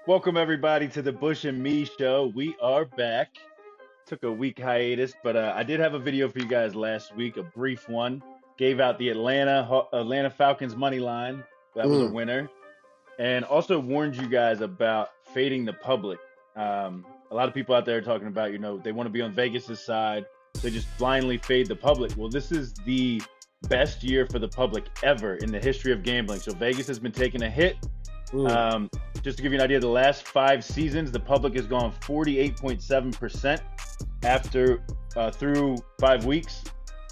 Welcome everybody to the Bush and Me show. We are back. Took a week hiatus, but I did have a video for you guys last week, a brief one. Gave out the Atlanta Falcons money line. That was a winner, and also warned you guys about fading the public. A lot of people out there are talking about, they want to be on Vegas's side. They just blindly fade the public. Well, this is the best year for the public ever in the history of gambling. So Vegas has been taking a hit. Just to give you an idea, the last 5 seasons, the public has gone 48.7% after through 5 weeks.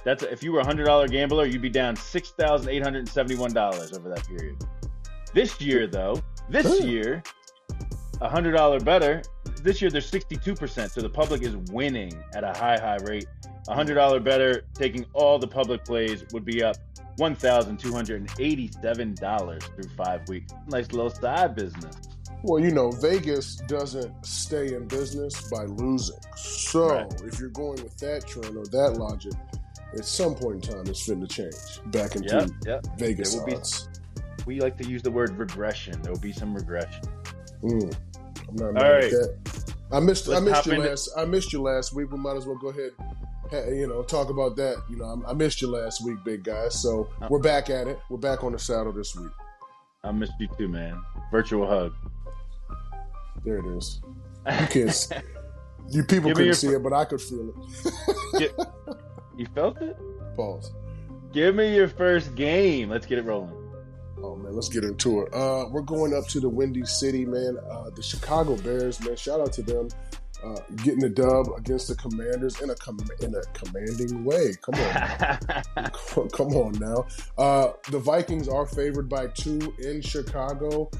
That's if you were a $100 gambler, you'd be down $6,871 over that period. This year, though, $100 better. This year, there's 62%, so the public is winning at a high rate. $100 better, taking all the public plays, would be up $1,287 through 5 weeks. Nice little side business. Well, Vegas doesn't stay in business by losing. So if you're going with that trend or that logic, at some point in time, it's fitting to change back into Vegas odds. We like to use the word regression. There will be some regression. I'm not mad at that. I missed you last week. We might as well go ahead. Talk about that. I missed you last week, big guy. So we're back at it. We're back on the saddle this week. I missed you too, man. Virtual hug. There it is. You kids, you people couldn't see it, but I could feel it. You felt it? Pause. Give me your first game. Let's get it rolling. Oh man, let's get into it. We're going up to the Windy City, man. The Chicago Bears, man. Shout out to them. Getting the dub against the Commanders in a commanding way. Come on, come on now. The Vikings are favored by 2 in Chicago.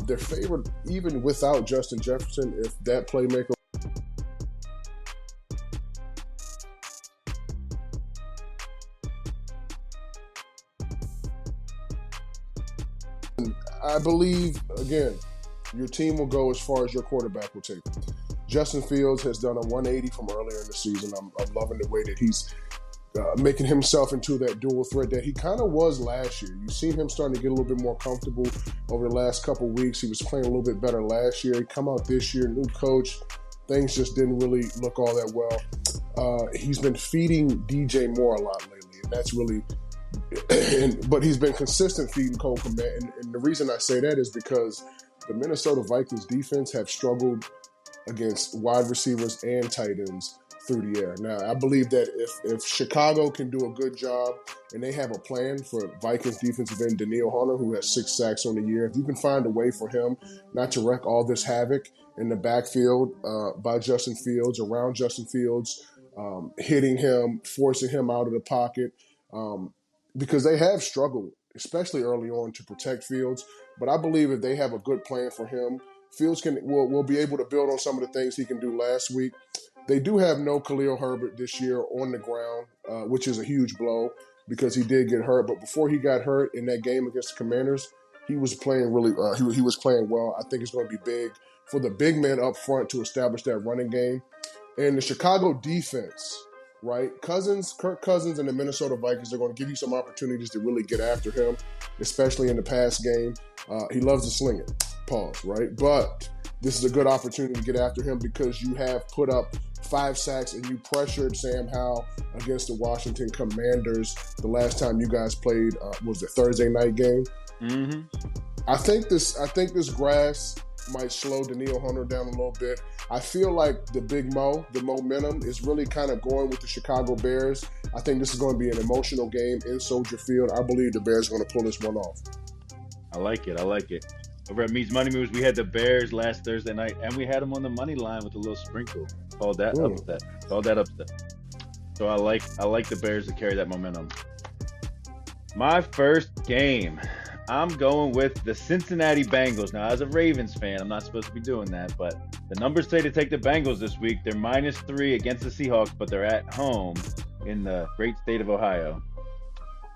They're favored even without Justin Jefferson if that playmaker. I believe, again, your team will go as far as your quarterback will take. Justin Fields has done a 180 from earlier in the season. I'm loving the way that he's making himself into that dual threat that he kind of was last year. You've seen him starting to get a little bit more comfortable over the last couple weeks. He was playing a little bit better last year. He come out this year, new coach. Things just didn't really look all that well. He's been feeding DJ Moore a lot lately, and that's really but he's been consistent feeding Cole Kmet. And the reason I say that is because the Minnesota Vikings defense have struggled against wide receivers and tight ends through the air. Now, I believe that if Chicago can do a good job and they have a plan for Vikings defensive end Daniil Hunter, who has 6 sacks on the year, if you can find a way for him not to wreak all this havoc in the backfield by Justin Fields, around Justin Fields, hitting him, forcing him out of the pocket, because they have struggled, especially early on, to protect Fields. But I believe if they have a good plan for him, Fields will be able to build on some of the things he can do last week. They do have no Khalil Herbert this year on the ground, which is a huge blow because he did get hurt. But before he got hurt in that game against the Commanders, he was playing really. He was playing well. I think it's going to be big for the big man up front to establish that running game. And the Chicago defense, right? Kirk Cousins and the Minnesota Vikings are going to give you some opportunities to really get after him, especially in the pass game. He loves to sling it. Pause, right? But this is a good opportunity to get after him because you have put up 5 sacks and you pressured Sam Howell against the Washington Commanders the last time you guys played. Was the Thursday night game? Mm-hmm. I think this grass might slow Daniil Hunter down a little bit. I feel like the momentum is really kind of going with the Chicago Bears. I think this is going to be an emotional game in Soldier Field. I believe the Bears are going to pull this one off. I like it. Over at Me's Money Moves, we had the Bears last Thursday night, and we had them on the money line with a little sprinkle. Called that upset. So I like the Bears to carry that momentum. My first game, I'm going with the Cincinnati Bengals. Now, as a Ravens fan, I'm not supposed to be doing that, but the numbers say to take the Bengals this week. They're -3 against the Seahawks, but they're at home in the great state of Ohio.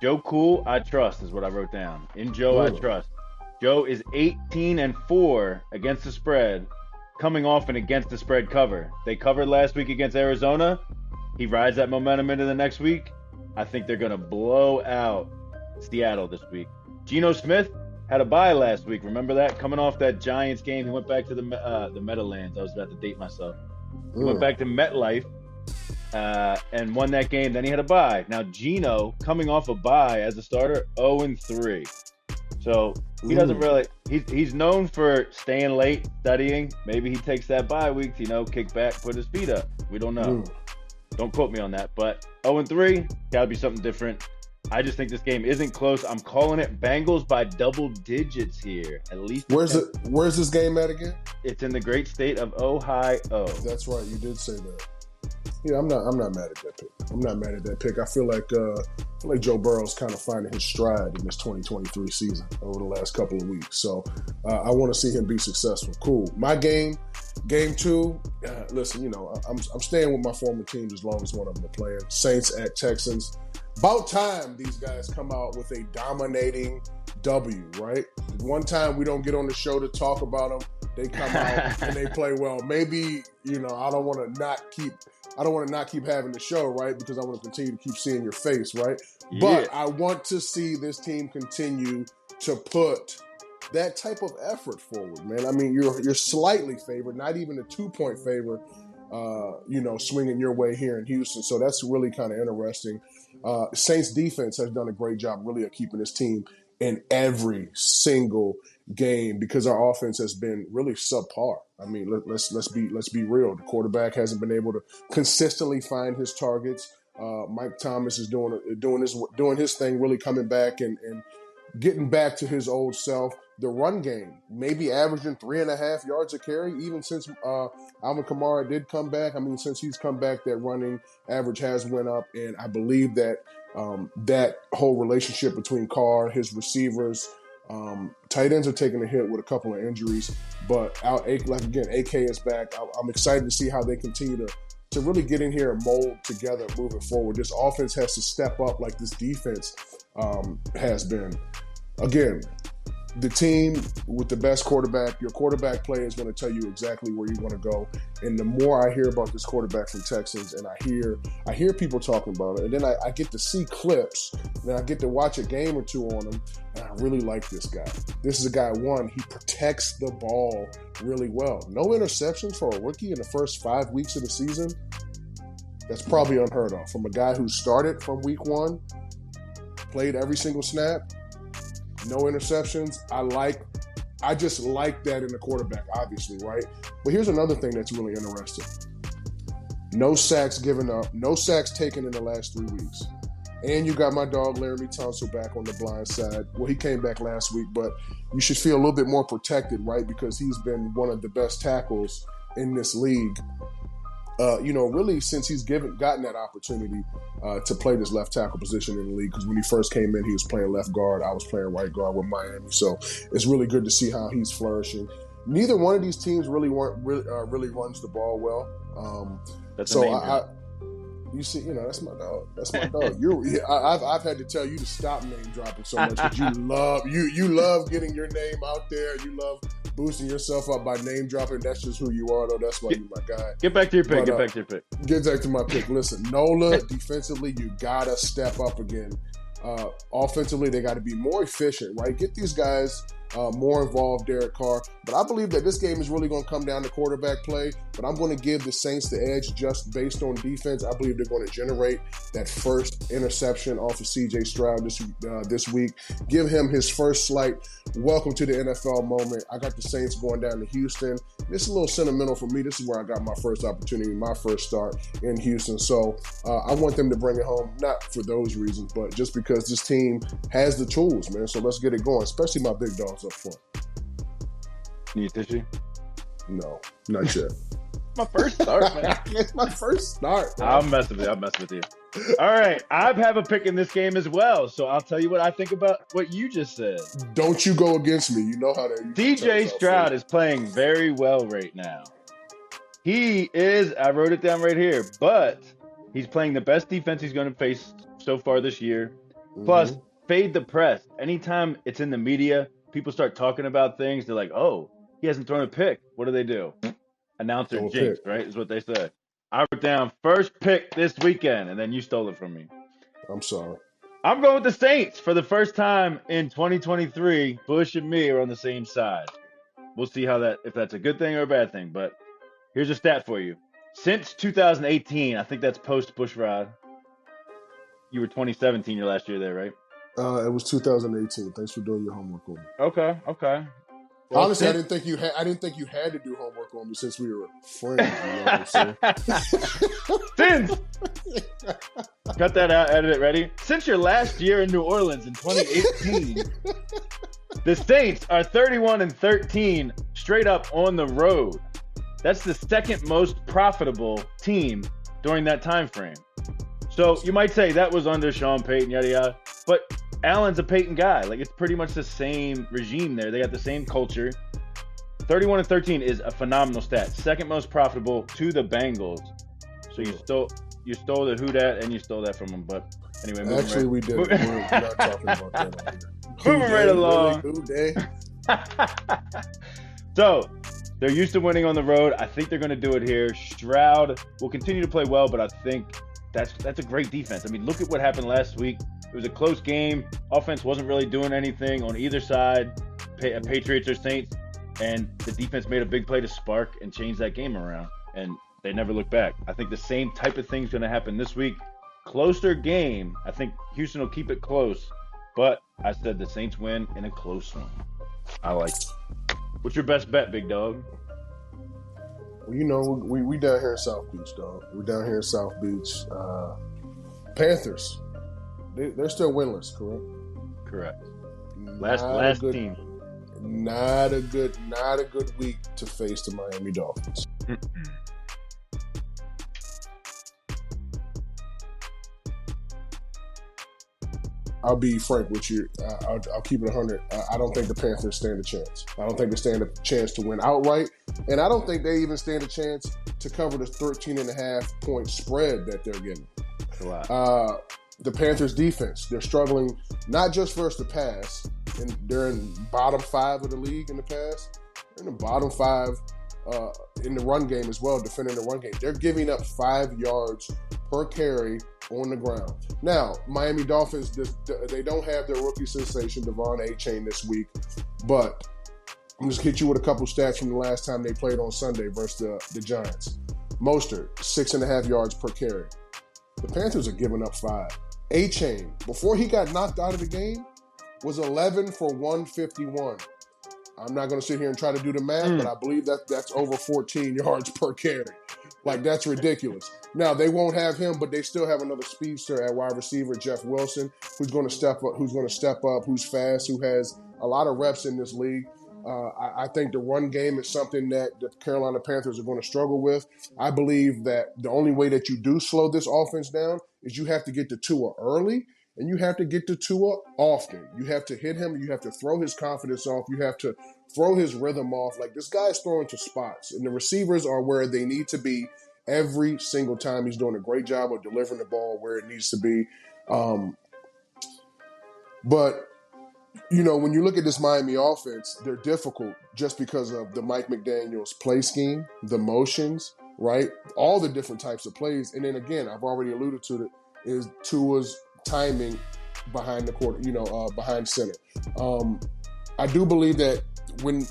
Joe Cool, I trust, is what I wrote down. In Joe, I trust. Joe is 18-4 against the spread, coming off an against the spread cover. They covered last week against Arizona. He rides that momentum into the next week. I think they're going to blow out Seattle this week. Geno Smith had a bye last week. Remember that? Coming off that Giants game, he went back to the Meadowlands. I was about to date myself. He went back to MetLife and won that game. Then he had a bye. Now Geno, coming off a bye as a starter, 0-3. So he doesn't really. He's known for staying late, studying. Maybe he takes that bye week to kick back, put his feet up. We don't know. Don't quote me on that. But 0-3, got to be something different. I just think this game isn't close. I'm calling it Bengals by double digits here. At least. Where's this game at again? It's in the great state of Ohio. That's right. You did say that. Yeah, I'm not mad at that pick. I'm not mad at that pick. I feel like Joe Burrow's kind of finding his stride in this 2023 season over the last couple of weeks. So I want to see him be successful. Cool. My game 2. Listen, I'm staying with my former teams as long as one of them are playing. Saints at Texans. About time these guys come out with a dominating W, right? One time we don't get on the show to talk about them. They come out and they play well. Maybe, I don't want to not keep having the show, right? Because I want to continue to keep seeing your face, right? Yeah. But I want to see this team continue to put that type of effort forward, man. I mean, you're slightly favored, not even a 2-point favor, swinging your way here in Houston. So that's really kind of interesting. Saints defense has done a great job really of keeping this team in every single game because our offense has been really subpar. I mean, let's be real. The quarterback hasn't been able to consistently find his targets. Mike Thomas is doing his thing, really coming back and getting back to his old self. The run game, maybe averaging 3.5 yards a carry, even since Alvin Kamara did come back. I mean, since he's come back, that running average has went up, and I believe that that whole relationship between Carr, his receivers, tight ends are taking a hit with a couple of injuries, but AK is back. I'm excited to see how they continue to really get in here and mold together moving forward. This offense has to step up like this defense has been. Again, the team with the best quarterback, your quarterback play is going to tell you exactly where you want to go. And the more I hear about this quarterback from Texans, and I hear people talking about it, and then I get to see clips, and then I get to watch a game or two on him, and I really like this guy. This is a guy, he protects the ball really well. No interceptions for a rookie in the first 5 weeks of the season. That's probably unheard of. From a guy who started from week 1, played every single snap, no interceptions. I just like that in the quarterback, obviously, right? But here's another thing that's really interesting. No sacks given up, no sacks taken in the last 3 weeks. And you got my dog Laramie Tunsil back on the blind side. Well, he came back last week, but you should feel a little bit more protected, right? Because he's been one of the best tackles in this league. Really since he's gotten that opportunity to play this left tackle position in the league. Because when he first came in, he was playing left guard. I was playing right guard with Miami. So it's really good to see how he's flourishing. Neither one of these teams really runs the ball well. You see, that's my dog. That's my dog. I've had to tell you to stop name dropping so much because you love getting your name out there. You love boosting yourself up by name dropping. That's just who you are, though. That's why you're my guy. Get back to your pick. Get back to my pick. Listen, Nola, defensively, you gotta step up again. Offensively, they got to be more efficient, right? Get these guys more involved, Derek Carr. But I believe that this game is really going to come down to quarterback play. But I'm going to give the Saints the edge just based on defense. I believe they're going to generate that first interception off of C.J. Stroud this week. Give him his first slight welcome to the NFL moment. I got the Saints going down to Houston. It's a little sentimental for me. This is where I got my first opportunity, my first start in Houston. So I want them to bring it home, not for those reasons, but just because this team has the tools, man. So let's get it going, especially my big dogs up front. Need tissue? No, not yet. My first start, man. It's my first start, man. I'm messing with you. All right. I have a pick in this game as well, so I'll tell you what I think about what you just said. Don't you go against me. You know how that C.J. Stroud is playing very well right now. He is, I wrote it down right here, but he's playing the best defense he's going to face so far this year. Mm-hmm. Plus, fade the press. Anytime it's in the media, people start talking about things. They're like, oh, he hasn't thrown a pick. What do? Announcer jinx, right, is what they said. I wrote down first pick this weekend, and then you stole it from me. I'm sorry. I'm going with the Saints for the first time in 2023. Bush and me are on the same side. We'll see if that's a good thing or a bad thing. But here's a stat for you. Since 2018, I think that's post Bushrod. You were 2017 your last year there, right? It was 2018. Thanks for doing your homework on me. Okay. Well, honestly, I didn't think you had to do homework on me since we were friends. You know what I'm saying? Since cut that out, edit it. Ready? Since your last year in New Orleans in 2018, the Saints are 31-13 straight up on the road. That's the second most profitable team during that time frame. So you might say that was under Sean Payton, yada yada. But Allen's a Payton guy. Like, it's pretty much the same regime there. They got the same culture. 31-13 is a phenomenal stat. Second most profitable to the Bengals. So you stole the who dat and you stole that from them. But anyway, actually we did. We're not talking about that. Moving right along. Who day? So they're used to winning on the road. I think they're going to do it here. Stroud will continue to play well, but I think that's a great defense. I mean, look at what happened last week. It was a close game. Offense wasn't really doing anything on either side, Patriots or Saints, and the defense made a big play to spark and change that game around, and they never looked back. I think the same type of thing's going to happen this week. Closer game. I think Houston will keep it close, but I said the Saints win in a close one. I like it. What's your best bet, big dog? Well, you know, we down here in South Beach, dog. We're down here in South Beach. Panthers. They're still winless, correct? Correct. Last team. Not a good week to face the Miami Dolphins. I'll be frank with you. I'll keep it 100. I don't think the Panthers stand a chance. I don't think they stand a chance to win outright. And I don't think they even stand a chance to cover the 13.5 point spread that they're getting. That's a lot. The Panthers defense, they're struggling not just versus the pass, and they're in bottom 5 of the league in the pass. They're in the bottom 5 in the run game as well, defending the run game. They're giving up 5 yards per carry on the ground. Now, Miami Dolphins, they don't have their rookie sensation, Devon A-Chain, this week, but I'm just hit you with a couple stats from the last time they played on Sunday versus the Giants. Mostert, 6.5 yards per carry. The Panthers are giving up 5. A-Chain, before he got knocked out of the game, was 11 for 151. I'm not going to sit here and try to do the math, but I believe that's over 14 yards per carry. Like, that's ridiculous. Now, they won't have him, but they still have another speedster at wide receiver, Jeff Wilson, who's going to step up, who's fast, who has a lot of reps in this league. I think the run game is something that the Carolina Panthers are going to struggle with. I believe that the only way that you do slow this offense down is you have to get to Tua early, and you have to get to Tua often. You have to hit him. You have to throw his confidence off. You have to throw his rhythm off. Like, this guy's throwing to spots, and the receivers are where they need to be every single time. He's doing a great job of delivering the ball where it needs to be. But you know, when you look at this Miami offense, they're difficult just because of the Mike McDaniel's play scheme, the motions, right? All the different types of plays. And then again, I've already alluded to it, is Tua's timing behind the court, behind center. I do believe that when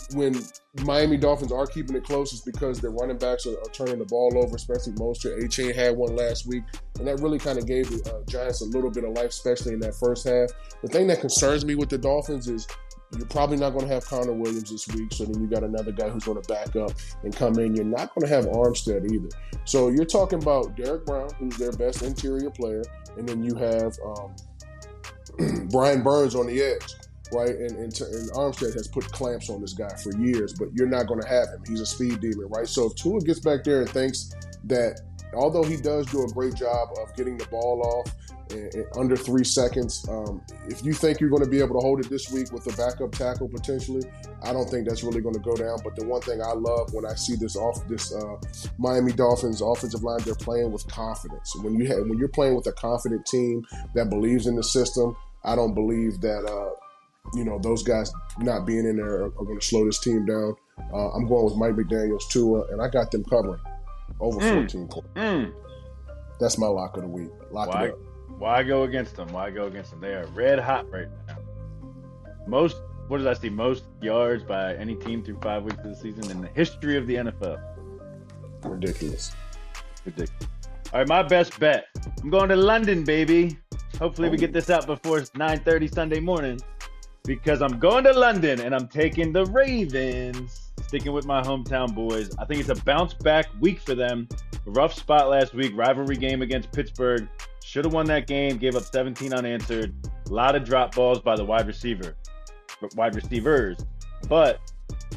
Miami Dolphins are keeping it close, it's because their running backs are turning the ball over, especially Mostert. A-Chain had one last week, and that really kind of gave the Giants a little bit of life, especially in that first half. The thing that concerns me with the Dolphins is you're probably not going to have Connor Williams this week, so then you got another guy who's going to back up and come in. You're not going to have Armstead either. So you're talking about Derek Brown, who's their best interior player, and then you have Brian Burns on the edge. Right, and Armstead has put clamps on this guy for years, but you're not going to have him. He's a speed demon, right? So if Tua gets back there and thinks that, although he does do a great job of getting the ball off in under 3 seconds, if you think you're going to be able to hold it this week with a backup tackle potentially, I don't think that's really going to go down. But the one thing I love when I see this Miami Dolphins offensive line, they're playing with confidence. When you're playing with a confident team that believes in the system, I don't believe that. Those guys not being in there are going to slow this team down. I'm going with Mike McDaniel's Tua, and I got them covering over 14 points. That's my lock of the week. Lock it up. Why go against them? Why go against them? They are red hot right now. What did I see? Most yards by any team through 5 weeks of the season in the history of the NFL. Ridiculous. Ridiculous. All right, my best bet. I'm going to London, baby. Hopefully we get this out before 9:30 Sunday morning, because I'm going to London and I'm taking the Ravens. Sticking with my hometown boys. I think it's a bounce back week for them. A rough spot last week. Rivalry game against Pittsburgh. Should have won that game. Gave up 17 unanswered. A lot of drop balls by the wide receivers. But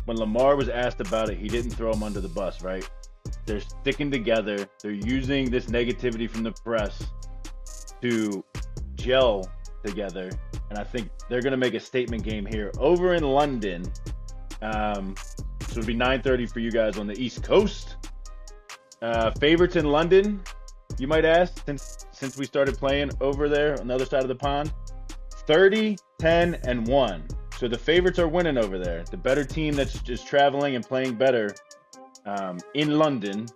when Lamar was asked about it, he didn't throw him under the bus, right? They're sticking together. They're using this negativity from the press to gel together. And I think they're going to make a statement game here over in London. So it'll be 9:30 for you guys on the East Coast. Favorites in London, you might ask, since we started playing over there on the other side of the pond. 30, 10, and 1. So the favorites are winning over there. The better team that's just traveling and playing better in London.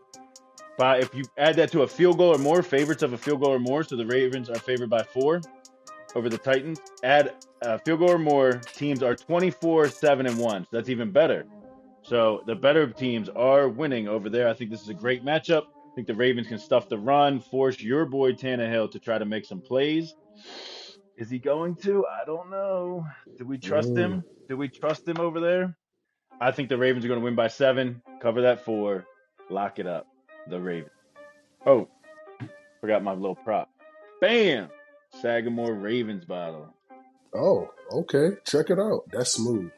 But if you add that to a field goal or more, favorites of a field goal or more, so the Ravens are favored by 4 over the Titans. Add a field goal or more, teams are 24, 7, and 1. So that's even better. So the better teams are winning over there. I think this is a great matchup. I think the Ravens can stuff the run, force your boy Tannehill to try to make some plays. Is he going to? I don't know. Do we trust him? Do we trust him over there? I think the Ravens are going to win by 7. Cover that 4. Lock it up. The Ravens. Oh, forgot my little prop. Bam! Sagamore Ravens bottle. Oh, okay. Check it out. That's smooth.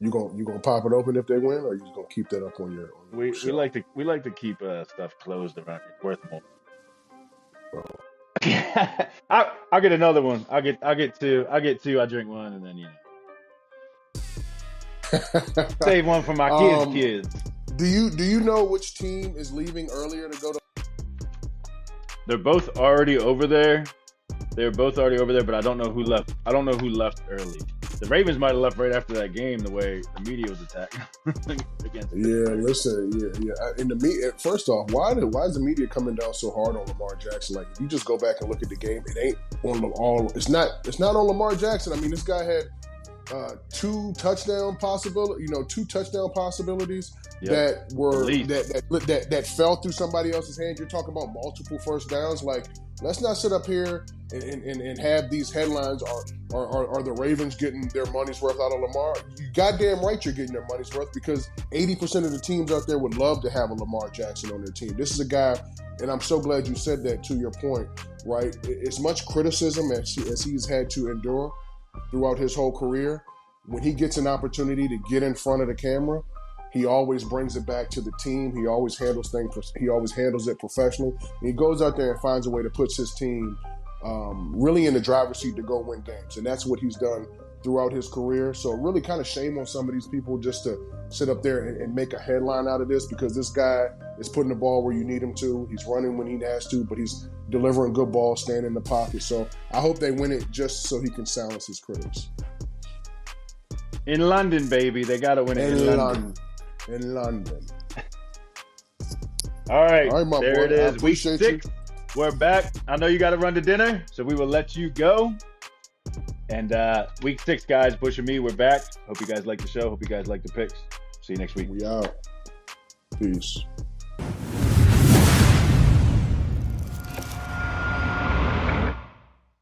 You gonna pop it open if they win, or you just gonna keep that up on your We show? like to keep stuff closed around here. Worth more. Oh. I'll get another one. I'll get two. I drink one, and then save one for my kids. Do you know which team is leaving earlier to go to? They're both already over there. But I don't know who left. I don't know who left early. The Ravens might have left right after that game, the way the media was attacked. Yeah, listen, yeah. In the media, first off, why is the media coming down so hard on Lamar Jackson? Like, if you just go back and look at the game, it ain't on all. It's not on Lamar Jackson. I mean, this guy had 2 touchdown possibilities. 2 touchdown possibilities that were that fell through somebody else's hand. You're talking about multiple first downs. Like, let's not sit up here and have these headlines. Are the Ravens getting their money's worth out of Lamar? You goddamn right you're getting their money's worth, because 80% of the teams out there would love to have a Lamar Jackson on their team. This is a guy, and I'm so glad you said that, to your point, right? As much criticism as he's had to endure throughout his whole career, when he gets an opportunity to get in front of the camera, he always brings it back to the team. He always handles it professionally. And he goes out there and finds a way to put his team really in the driver's seat to go win games. And that's what he's done throughout his career. So really kind of shame on some of these people just to sit up there and make a headline out of this, because this guy is putting the ball where you need him to. He's running when he has to, but he's delivering good balls, staying in the pocket. So I hope they win it just so he can silence his critics. In London, baby. They got to win it in London. In London. All right, my there boy. it is. Week 6. You. We're back. I know you got to run to dinner, so we will let you go. And week 6, guys, Bush and me, we're back. Hope you guys like the show. Hope you guys like the picks. See you next week. We out. Peace.